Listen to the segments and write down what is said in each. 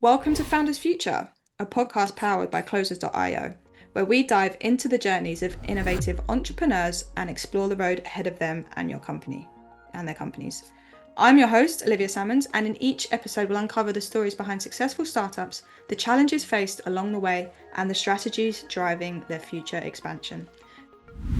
Welcome to Founders Future, a podcast powered by Closers.io, where we dive into the journeys of innovative entrepreneurs and explore the road ahead of them and your company and their companies. I'm your host, Olivia Salmons, and in each episode we'll uncover the stories behind successful startups, the challenges faced along the way, and the strategies driving their future expansion.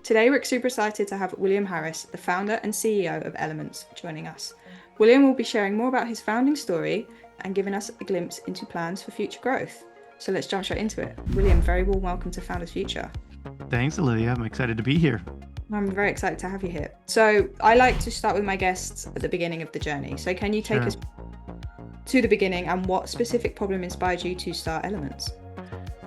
Today we're super excited to have William Harris, the founder and CEO of Elumynt, joining us. William will be sharing more about his founding story and giving us a glimpse into plans for future growth. So let's jump straight into it. William, very warm welcome to Founders Future. Thanks, Olivia. I'm excited to be here. I'm very excited to have you here. So I like to start with my guests at the beginning of the journey. So can you take us to the beginning and what specific problem inspired you to start Elumynt?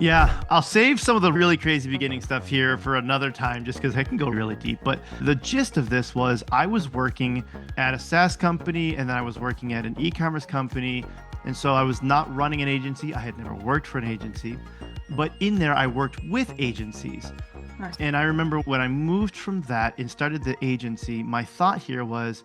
Yeah, I'll save some of the really crazy beginning stuff here for another time just because I can go really deep. But the gist of this was I was working at a SaaS company and then I was working at an e-commerce company. And so I was not running an agency. I had never worked for an agency. But in there, I worked with agencies. Nice. And I remember when I moved from that and started the agency, my thought here was,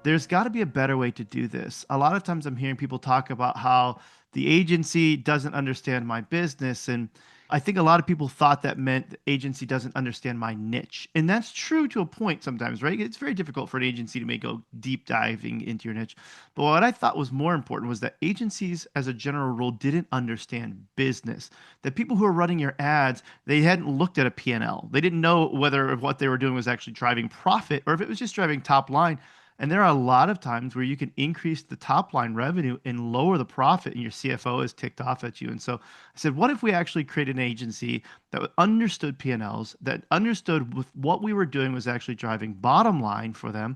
there's got to be a better way to do this. A lot of times I'm hearing people talk about how the agency doesn't understand my business. And I think a lot of people thought that meant the agency doesn't understand my niche. And that's true to a point sometimes, right? It's very difficult for an agency to make go deep diving into your niche. But what I thought was more important was that agencies, as a general rule, didn't understand business. That people who are running your ads, they hadn't looked at a P&L. They didn't know whether what they were doing was actually driving profit or if it was just driving top line. And there are a lot of times where you can increase the top line revenue and lower the profit, and your CFO is ticked off at you. And so I said, what if we actually created an agency that understood P&Ls, that understood what we were doing was actually driving bottom line for them?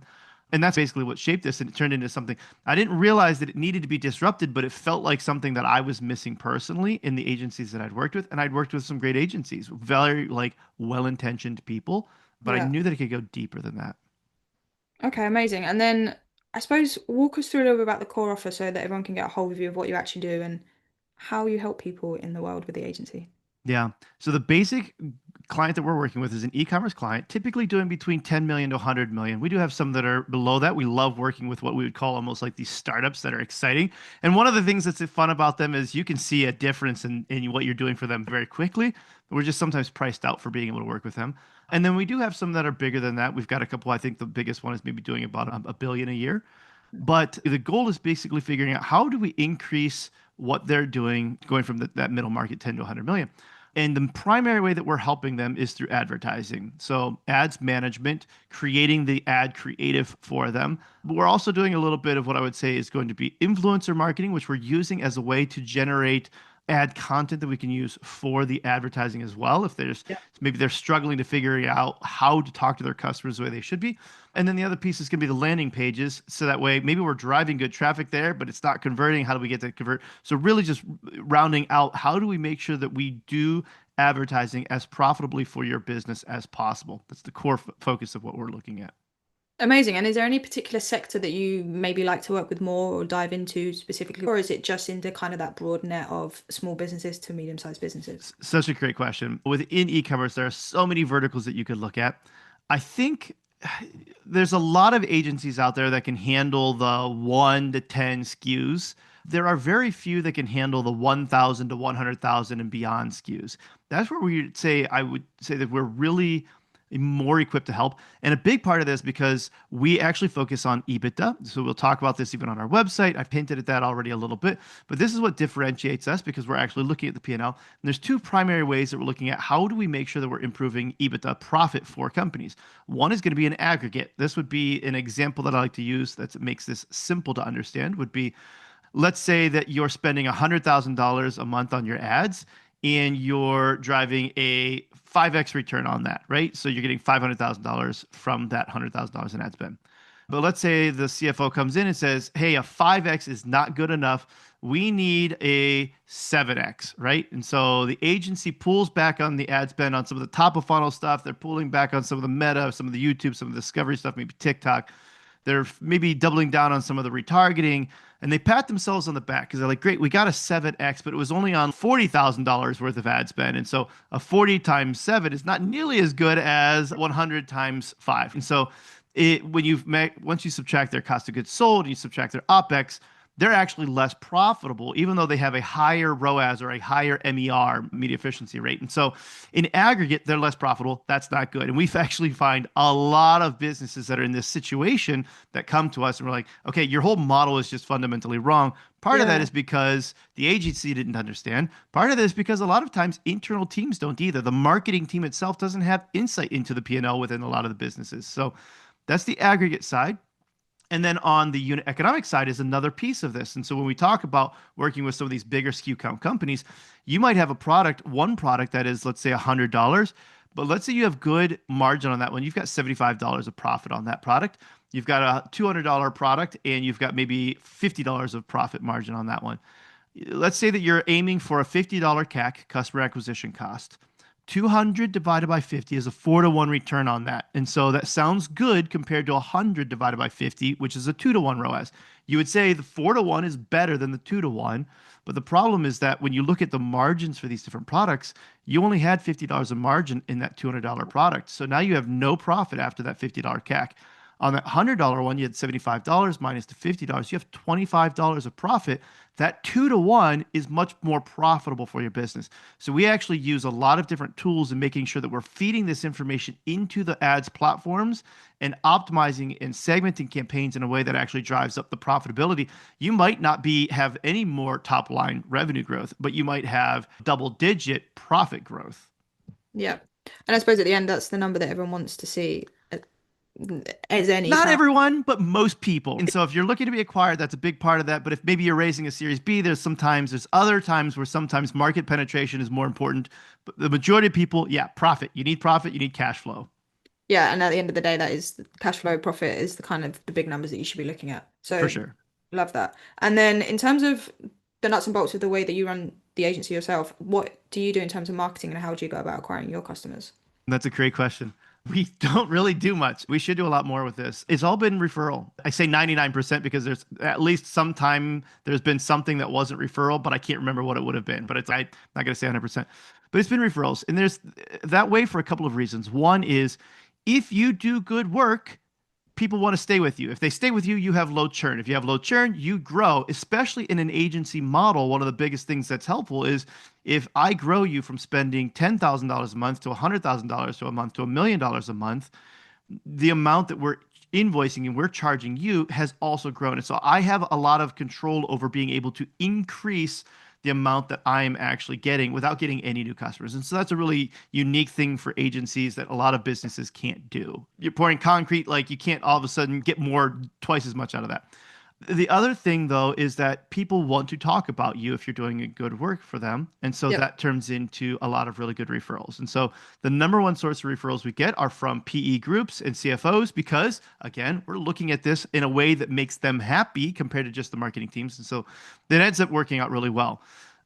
And that's basically what shaped this. And it turned into something I didn't realize that it needed to be disrupted, but it felt like something that I was missing personally in the agencies that I'd worked with. And I'd worked with some great agencies, very like well-intentioned people, but I Yeah. knew that it could go deeper than that. Okay, amazing. And then I suppose walk us through a little bit about the core offer so that everyone can get a whole view of what you actually do and how you help people in the world with the agency. Yeah. So the basic client that we're working with is an e-commerce client, typically doing between 10 million to 100 million. We do have some that are below that. We love working with what we would call almost like these startups that are exciting. And one of the things that's fun about them is you can see a difference in what you're doing for them very quickly. We're just sometimes priced out for being able to work with them. And then we do have some that are bigger than that. We've got a couple, I think the biggest one is maybe doing about a billion a year. But the goal is basically figuring out how do we increase what they're doing, going from that middle market 10 to 100 million. And the primary way that we're helping them is through advertising. So, ads management, creating the ad creative for them. But we're also doing a little bit of what I would say is going to be influencer marketing, which we're using as a way to generate ad content that we can use for the advertising as well. If there's Yeah. maybe they're struggling to figure out how to talk to their customers the way they should be. And then the other piece is going to be the landing pages. So that way, maybe we're driving good traffic there, but it's not converting. How do we get that to convert? So really just rounding out, how do we make sure that we do advertising as profitably for your business as possible? That's the core focus of what we're looking at. Amazing. And is there any particular sector that you maybe like to work with more or dive into specifically, or is it just into kind of that broad net of small businesses to medium-sized businesses? Such a great question. Within e-commerce, there are so many verticals that you could look at. I think there's a lot of agencies out there that can handle the 1 to 10 SKUs. There are very few that can handle the 1,000 to 100,000 and beyond SKUs. That's where I would say that we're really more equipped to help. And a big part of this because we actually focus on EBITDA. So we'll talk about this even on our website. I've hinted at that already a little bit, but this is what differentiates us because we're actually looking at the P&L. And there's two primary ways that we're looking at how do we make sure that we're improving EBITDA profit for companies. One is going to be an aggregate. This would be an example that I like to use that makes this simple to understand would be, let's say that you're spending $100,000 a month on your ads and you're driving a 5x return on that, right? So you're getting $500,000 from that $100,000 in ad spend. But let's say the CFO comes in and says, hey, a 5x is not good enough. We need a 7x, right? And so the agency pulls back on the ad spend on some of the top of funnel stuff. They're pulling back on some of the meta, some of the YouTube, some of the discovery stuff, maybe TikTok. They're maybe doubling down on some of the retargeting, and they pat themselves on the back because they're like, great, we got a 7x, but it was only on $40,000 worth of ad spend. And so a 40 times 7 is not nearly as good as 100 times 5. And so once you subtract their cost of goods sold, you subtract their OpEx, they're actually less profitable, even though they have a higher ROAS or a higher MER, media efficiency rate. And so in aggregate, they're less profitable. That's not good. And we've actually find a lot of businesses that are in this situation that come to us and we're like, okay, your whole model is just fundamentally wrong. Part of that Yeah. is because the agency didn't understand. Part of that is because a lot of times internal teams don't either. The marketing team itself doesn't have insight into the P&L within a lot of the businesses. So that's the aggregate side. And then on the unit economic side is another piece of this. And so when we talk about working with some of these bigger SKU count companies, you might have a product, one product that is, let's say, $100. But let's say you have good margin on that one. You've got $75 of profit on that product. You've got a $200 product and you've got maybe $50 of profit margin on that one. Let's say that you're aiming for a $50 CAC, customer acquisition cost. 200 divided by 50 is a 4-to-1 return on that. And so that sounds good compared to 100 divided by 50, which is a 2-to-1 ROAS. You would say the 4-to-1 is better than the 2-to-1. But the problem is that when you look at the margins for these different products, you only had $50 of margin in that $200 product. So now you have no profit after that $50 CAC. On that $100 one, you had $75 minus the $50. You have $25 of profit. That 2-to-1 is much more profitable for your business. So we actually use a lot of different tools in making sure that we're feeding this information into the ads platforms and optimizing and segmenting campaigns in a way that actually drives up the profitability. You might not have any more top line revenue growth, but you might have double digit profit growth. Yeah. And I suppose at the end, that's the number that everyone wants to see as any Not SaaS. everyone, but most people. And so if you're looking to be acquired, that's a big part of that. But if maybe you're raising a Series B, there's other times where sometimes market penetration is more important. But the majority of people, yeah, profit. You need cash flow. Yeah, and at the end of the day, that is the cash flow profit is the kind of the big numbers that you should be looking at. For So sure. love that. And then in terms of the nuts and bolts of the way that you run the agency yourself, what do you do in terms of marketing and how do you go about acquiring your customers? That's a great question. We don't really do much. We should do a lot more with this. It's all been referral. I say 99% because there's at least some time there's been something that wasn't referral, but I can't remember what it would have been. But I'm not going to say 100%. But it's been referrals. And there's that way for a couple of reasons. One is if you do good work, people want to stay with you. If they stay with you, you have low churn. If you have low churn, you grow, especially in an agency model. One of the biggest things that's helpful is if I grow you from spending $10,000 a month to $100,000 to a month to $1 million a month, the amount that we're invoicing and we're charging you has also grown. And so I have a lot of control over being able to increase the amount that I'm actually getting without getting any new customers. And so that's a really unique thing for agencies that a lot of businesses can't do. You're pouring concrete, like you can't all of a sudden get twice as much out of that. The other thing, though, is that people want to talk about you if you're doing a good work for them. And so Yep. that turns into a lot of really good referrals. And so the number one source of referrals we get are from PE groups and CFOs because, again, we're looking at this in a way that makes them happy compared to just the marketing teams. And so that ends up working out really well.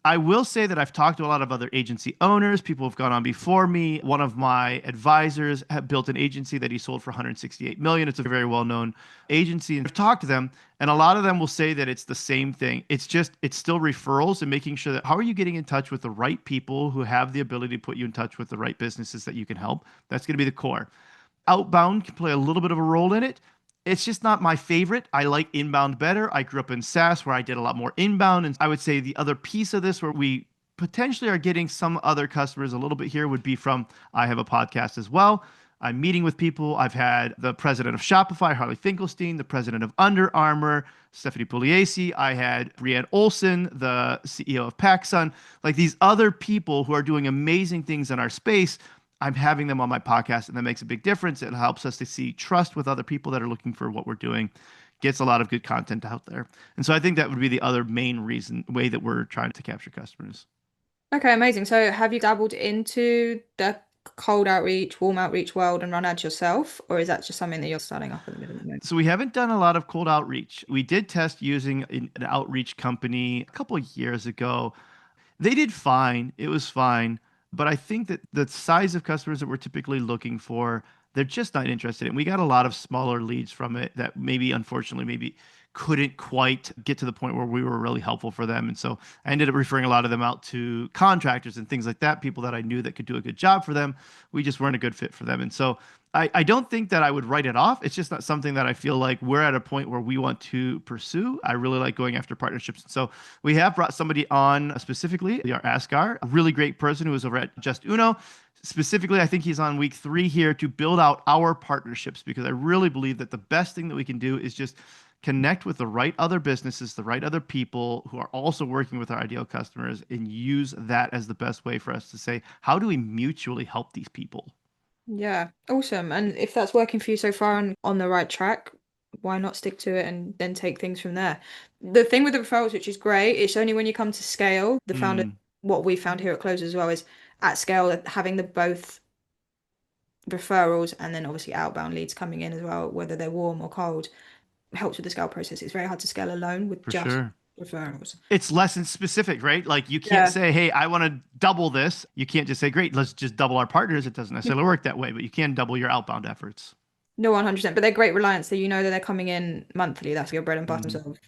I will say that I've talked to a lot of other agency owners. People have gone on before me. One of my advisors have built an agency that he sold for 168 million. It's a very well-known agency. And I've talked to them, and a lot of them will say that it's the same thing. It's still referrals and making sure that how are you getting in touch with the right people who have the ability to put you in touch with the right businesses that you can help. That's going to be the core. Outbound can play a little bit of a role in it. It's just not my favorite. I like inbound better. I grew up in SaaS where I did a lot more inbound. And I would say the other piece of this where we potentially are getting some other customers a little bit here would be from I have a podcast as well. I'm meeting with people. I've had the president of Shopify, Harley Finkelstein, the president of Under Armour, Stephanie Pugliese. I had Brianne Olson, the CEO of PacSun. Like these other people who are doing amazing things in our space. I'm having them on my podcast, and that makes a big difference. It helps us to see trust with other people that are looking for what we're doing, gets a lot of good content out there. And so I think that would be the other main way that we're trying to capture customers. Okay, amazing. So have you dabbled into the cold outreach, warm outreach world and run ads yourself, or is that just something that you're starting up at the moment? So we haven't done a lot of cold outreach. We did test using an outreach company a couple of years ago. They did fine. It was fine. But I think that the size of customers that we're typically looking for, they're just not interested in. We got a lot of smaller leads from it that maybe, unfortunately, maybe couldn't quite get to the point where we were really helpful for them. And so I ended up referring a lot of them out to contractors and things like that, people that I knew that could do a good job for them. We just weren't a good fit for them. And so I don't think that I would write it off. It's just not something that I feel like we're at a point where we want to pursue. I really like going after partnerships. So we have brought somebody on specifically, our Ascar, a really great person who was over at Just Uno. Specifically, I think he's on week 3 here to build out our partnerships, because I really believe that the best thing that we can do is just connect with the right other businesses, the right other people who are also working with our ideal customers, and use that as the best way for us to say, how do we mutually help these people? Yeah, awesome. And if that's working for you so far and on the right track, why not stick to it and then take things from there? The thing with the referrals, which is great, it's only when you come to scale, the founder, Mm, what we found here at Close as well is at scale, that having the both referrals and then obviously outbound leads coming in as well, whether they're warm or cold, helps with the scale process. It's very hard to scale alone with for just sure. referrals. It's lesson specific, right? Like you can't Yeah. say, hey, I want to double this. You can't just say, great, let's just double our partners. It doesn't necessarily work that way, but you can double your outbound efforts. No, 100%. But they're great reliance. So you know that they're coming in monthly. That's your bread and butter Mhm. sort of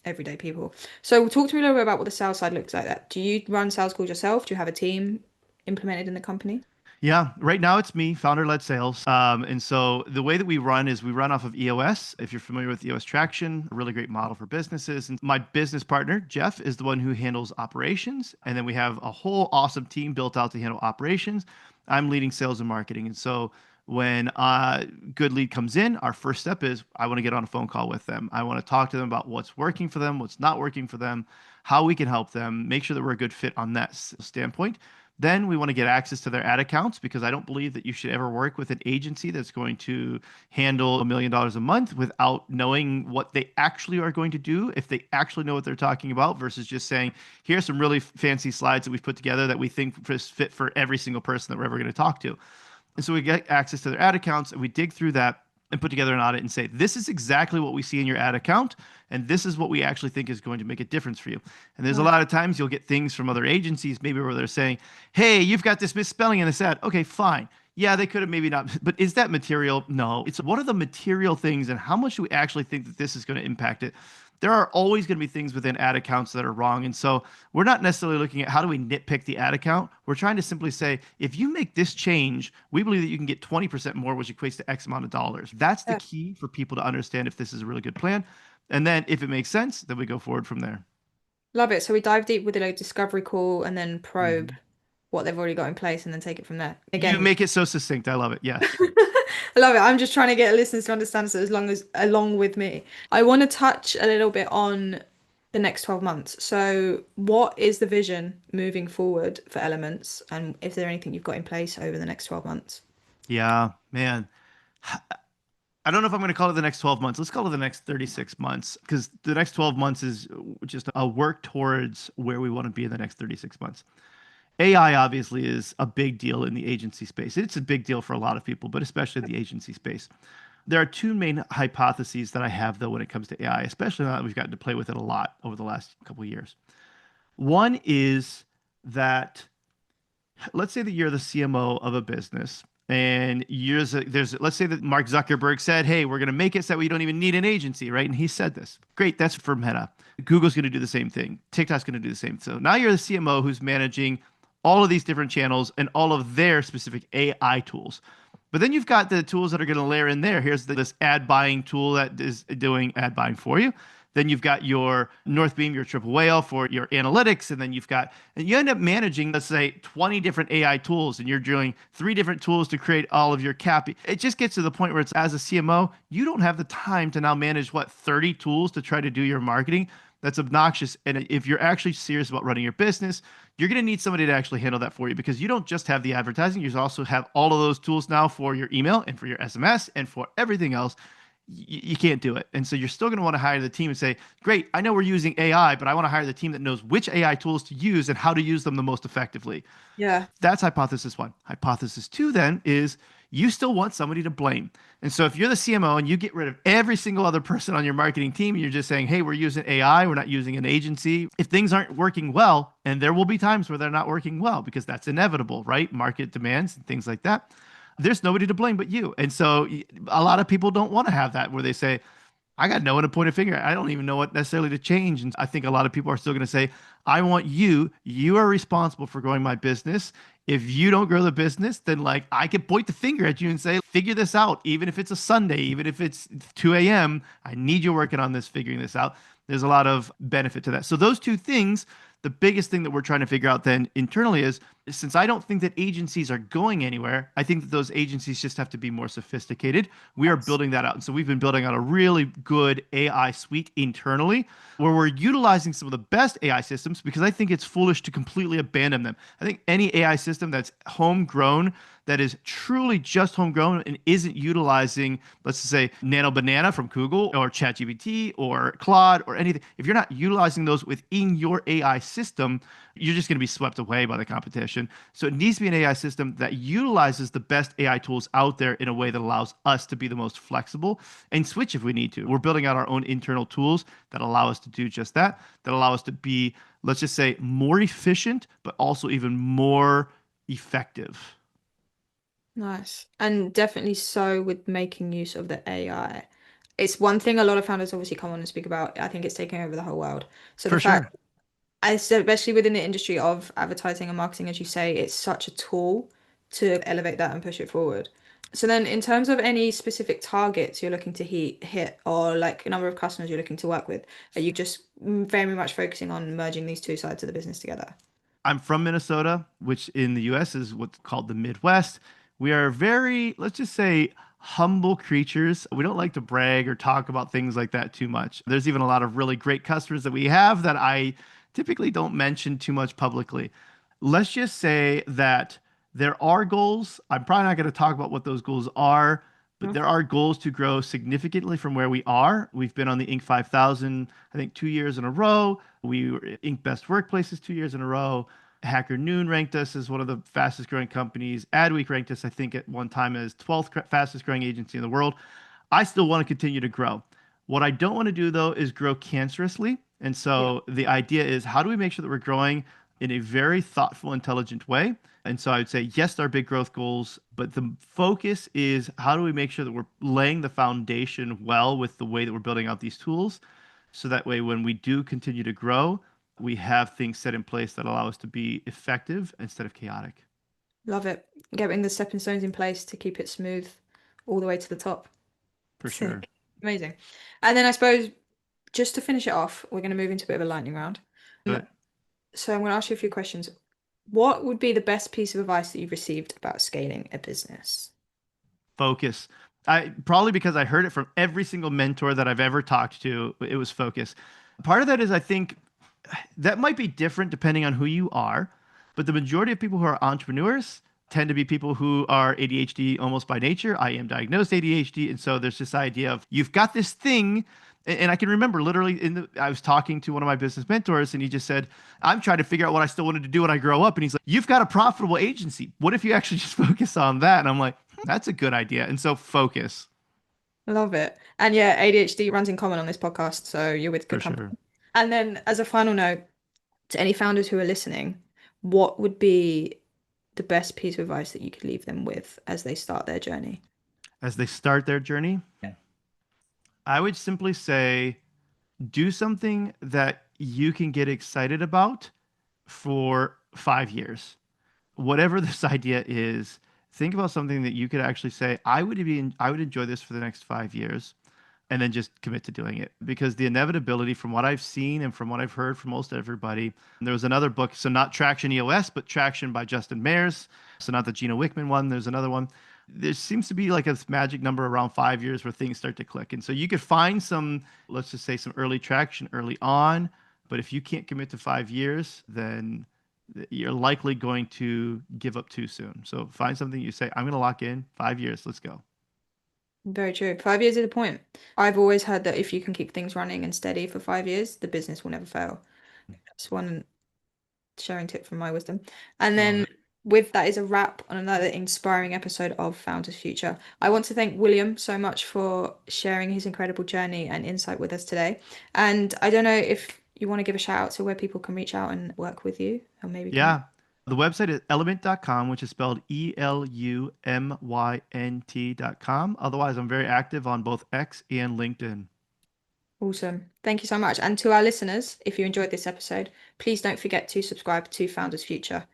everyday people. So talk to me a little bit about what the sales side looks like that. Do you run sales calls yourself? Do you have a team implemented in the company? Yeah, right now it's me, founder-led sales. And so the way that we run is we run off of EOS. If you're familiar with EOS Traction, a really great model for businesses. And my business partner, Jeff, is the one who handles operations. And then we have a whole awesome team built out to handle operations. I'm leading sales and marketing. And so when a good lead comes in, our first step is I want to get on a phone call with them. I want to talk to them about what's working for them, what's not working for them, how we can help them, make sure that we're a good fit on that standpoint. Then we want to get access to their ad accounts, because I don't believe that you should ever work with an agency that's going to handle $1 million a month without knowing what they actually are going to do, if they actually know what they're talking about, versus just saying, here's some really fancy slides that we've put together that we think fit for every single person that we're ever going to talk to. And so we get access to their ad accounts and we dig through that and put together an audit and say, this is exactly what we see in your ad account. And this is what we actually think is going to make a difference for you. And there's a Nice. lot of times you'll get things from other agencies, maybe where they're saying, hey, you've got this misspelling in this ad. Okay, fine. Yeah, they could have maybe not, but is that material? No. It's what are the material things and how much do we actually think that this is going to impact it? There are always going to be things within ad accounts that are wrong. And so we're not necessarily looking at how do we nitpick the ad account. We're trying to simply say, if you make this change, we believe that you can get 20% more, which equates to X amount of dollars. That's the Yeah. key for people to understand if this is a really good plan. And then if it makes sense, then we go forward from there. Love it. So we dive deep with the like, discovery call and then probe Mhm. what they've already got in place and then take it from there. You Again, make it so succinct. I love it. Yes. I love it. I'm just trying to get listeners to understand so as long as along with me. I want to touch a little bit on the next 12 months. So what is the vision moving forward for Elements and is there anything you've got in place over the next 12 months? Yeah, man. I don't know if I'm going to call it the next 12 months. Let's call it the next 36 months, because the next 12 months is just a work towards where we want to be in the next 36 months. AI obviously is a big deal in the agency space. It's a big deal for a lot of people, but especially the agency space. There are two main hypotheses that I have, though, when it comes to AI, especially now that we've gotten to play with it a lot over the last couple of years. One is that, let's say that you're the CMO of a business and there's let's say that Mark Zuckerberg said, hey, we're going to make it so that we don't even need an agency, right? And he said this. Great, that's for Meta. Google's going to do the same thing. TikTok's going to do the same. So now you're the CMO who's managing all of these different channels and all of their specific AI tools. But then you've got the tools that are going to layer in there. Here's this ad buying tool that is doing ad buying for you. Then you've got your Northbeam, your Triple Whale for your analytics. And then and you end up managing, let's say, 20 different AI tools, and you're doing 3 different tools to create all of your copy. It just gets to the point where it's, as a CMO, you don't have the time to now manage, 30 tools to try to do your marketing. That's obnoxious. And if you're actually serious about running your business, you're going to need somebody to actually handle that for you, because you don't just have the advertising. You also have all of those tools now for your email and for your SMS and for everything else. You can't do it. And so you're still going to want to hire the team and say, great, I know we're using AI, but I want to hire the team that knows which AI tools to use and how to use them the most effectively. Yeah. That's hypothesis one. Hypothesis two then is you still want somebody to blame. And so if you're the CMO and you get rid of every single other person on your marketing team, you're just saying, hey, we're using AI, we're not using an agency. If things aren't working well, and there will be times where they're not working well, because that's inevitable, right? Market demands and things like that. There's nobody to blame but you. And so a lot of people don't want to have that, where they say, I got no one to point a finger at. I don't even know what necessarily to change. And I think a lot of people are still going to say, I want you. You are responsible for growing my business. If you don't grow the business, then like I can point the finger at you and say, figure this out. Even if it's a Sunday, even if it's 2 a.m., I need you working on this, figuring this out. There's a lot of benefit to that. So those two things, the biggest thing that we're trying to figure out then internally is since I don't think that agencies are going anywhere, I think that those agencies just have to be more sophisticated. We are Yes. building that out. And so we've been building out a really good AI suite internally where we're utilizing some of the best AI systems because I think it's foolish to completely abandon them. I think any AI system that's homegrown, that is truly just homegrown and isn't utilizing, let's just say, Nano Banana from Google or ChatGPT or Claude or anything, if you're not utilizing those within your AI system, you're just going to be swept away by the competition. So it needs to be an AI system that utilizes the best AI tools out there in a way that allows us to be the most flexible and switch if we need to. We're building out our own internal tools that allow us to do just that, that allow us to be, let's just say, more efficient, but also even more effective. Nice. And definitely so with making use of the AI. It's one thing a lot of founders obviously come on and speak about. I think it's taking over the whole world. So the For fact, sure. especially within the industry of advertising and marketing, as you say, it's such a tool to elevate that and push it forward. So then in terms of any specific targets you're looking to hit or like a number of customers you're looking to work with, are you just very much focusing on merging these two sides of the business together? I'm from Minnesota, which in the US is what's called the Midwest. We are very, let's just say, humble creatures. We don't like to brag or talk about things like that too much. There's even a lot of really great customers that we have that I typically don't mention too much publicly. Let's just say that there are goals. I'm probably not going to talk about what those goals are, but No? there are goals to grow significantly from where we are. We've been on the Inc. 5000, I think, 2 years in a row. We were Inc. Best Workplaces 2 years in a row. Hacker Noon ranked us as one of the fastest growing companies. Adweek ranked us, I think, at one time as 12th fastest growing agency in the world. I still want to continue to grow. What I don't want to do, though, is grow cancerously. And Yeah. so the idea is how do we make sure that we're growing in a very thoughtful, intelligent way? And so I would say, yes, our big growth goals, but the focus is how do we make sure that we're laying the foundation well with the way that we're building out these tools? So that way, when we do continue to grow, we have things set in place that allow us to be effective instead of chaotic. Love it. Getting the stepping stones in place to keep it smooth all the way to the top. For sure. Sick. Amazing. And then I suppose just to finish it off, we're going to move into a bit of a lightning round. Do it. So I'm going to ask you a few questions. What would be the best piece of advice that you've received about scaling a business? Focus. I probably because I heard it from every single mentor that I've ever talked to, it was focus. Part of that is I think that might be different depending on who you are, but the majority of people who are entrepreneurs tend to be people who are ADHD almost by nature. I am diagnosed ADHD, and so there's this idea of you've got this thing. And I can remember literally I was talking to one of my business mentors, and he just said, "I'm trying to figure out what I still wanted to do when I grow up." And he's like, "You've got a profitable agency. What if you actually just focus on that?" And I'm like, "That's a good idea." And so focus Love it. And yeah, ADHD runs in common on this podcast, so you're with for good company. sure. And then as a final note, to any founders who are listening, what would be the best piece of advice that you could leave them with as they start their journey? As they start their journey, Yeah. I would simply say do something that you can get excited about for 5 years. Whatever this idea is, think about something that you could actually say, I would enjoy this for the next 5 years, and then just commit to doing it. Because the inevitability from what I've seen and from what I've heard from most everybody, there was another book, so not Traction EOS, but Traction by Justin Mayers. So not the Gino Wickman one, there's another one. There seems to be like a magic number around 5 years where things start to click. And so you could find some, let's just say some early traction early on, but if you can't commit to 5 years, then you're likely going to give up too soon. So find something you say, I'm going to lock in 5 years. Let's go. Very true. 5 years is the point. I've always heard that if you can keep things running and steady for 5 years, the business will never fail. That's one sharing tip from my wisdom. And Love then it. with that is a wrap on another inspiring episode of Founders Future. I want to thank William so much for sharing his incredible journey and insight with us today. And I don't know if you want to give a shout out to where people can reach out and work with you or maybe connect. Yeah. The website is elumynt.com, which is spelled ELUMYNT.com. Otherwise, I'm very active on both X and LinkedIn. Awesome. Thank you so much. And to our listeners, if you enjoyed this episode, please don't forget to subscribe to Founders Future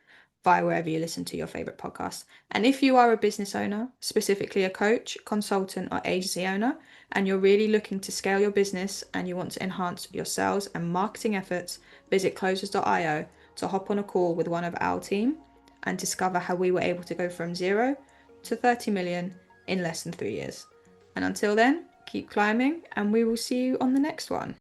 via wherever you listen to your favorite podcast. And if you are a business owner, specifically a coach, consultant, or agency owner, and you're really looking to scale your business and you want to enhance your sales and marketing efforts, visit closers.io to hop on a call with one of our team and discover how we were able to go from 0 to 30 million in less than 3 years. And until then, keep climbing, and we will see you on the next one.